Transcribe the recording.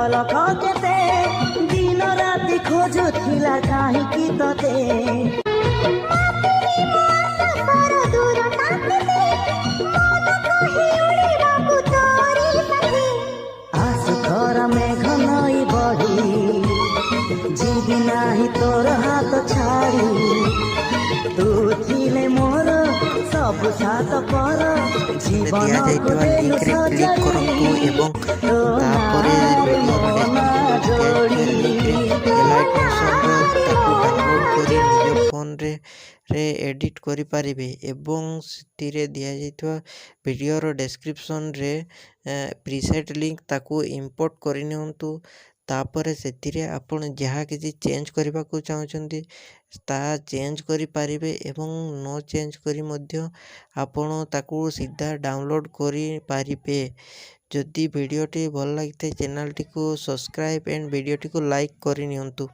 झलक केते दिन राति खोजुथिला काहींकि तते आसु थर मेघ नई बढी जीवी नाही तोर हात छाड़ी तू थिले मोर सब साथ पर जीवन को देलु सजाड़ी तो नारे मन जोड़ी फोन रे एडिट करि पारिबे एवं सिथिरे दिया जाइतवा वीडियोर डिस्क्रिप्शन रे प्रीसेट लिंक ताकू इंपोर्ट करि नियंतु तापर सेथिरे आपण जहाँ किसी चेंज करबा को चाहउछंती ता चेंज करि पारिबे एवं नो चेंज करी मध्य आपण ताकू सीधा डाउनलोड करि पारिबे। जदि वीडियोटी भल लागिते चैनल टी को सब्सक्राइब एंड वीडियोटी को लाइक करि नियंतु।